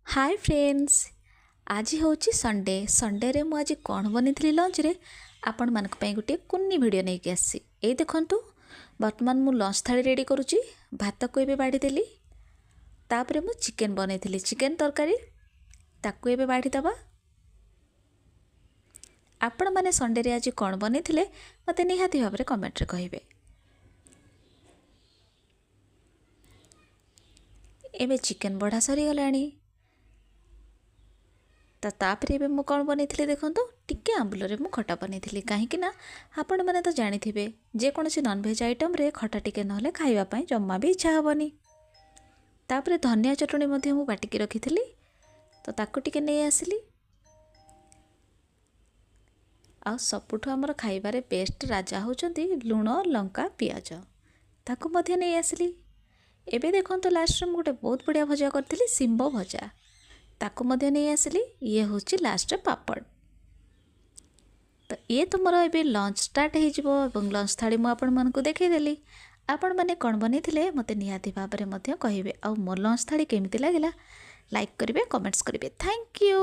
Hi friends, आज हूँ Sunday. Sunday रे मुझे कौन बनी लंच रे आपण मान गोटे कुन्नी वीडियो नहीं कि आसी। ये देखंतु बर्तमान मु लंच थाली रेडी करुच्ची। भात को ये बाढ़ी देली, तापरे मु चिकेन बनई चिकेन तरकारी ताकू ये बाढ़ी दबा। आपण माने संडे रे आज कौन बनी मते निहाती भाव कमेंट रे कहिबे। एबे चिकेन बढ़ा सरी गलानी। तापरे एबे मु कौन बनी देखो टिके आंबुल मु खटा बनी कहीं आपण मैंने तो जानी जेकोसी नॉनवेज आइटम रे खटा टिके ना खावाई जमा भी इच्छा हेनी। तापरे धनिया चटणी मु बाटिकी रखी तो ताकू टिके नहीं आसली। आ सबुठु आमर खाइबारे बेस्ट राजा होचंती लुण लंका पियाज, ताकू मध्य नहीं आसली। एबे देखो लास्ट में गोटे बहुत बढ़िया भजा करी सिंब भजा, ताकू मध्य नहीं आसली। ये हूँ लास्ट पापड़। तो ये तुम ए लंच स्टार्ट हो लंच थाली मुझे देखईदेली। आपण मैंने कौन बनी मते निहाती भाव में कहे। आ मो लंच थाली केमिति लगिला लाइक करेंगे, कमेंट्स करेंगे। Thank you.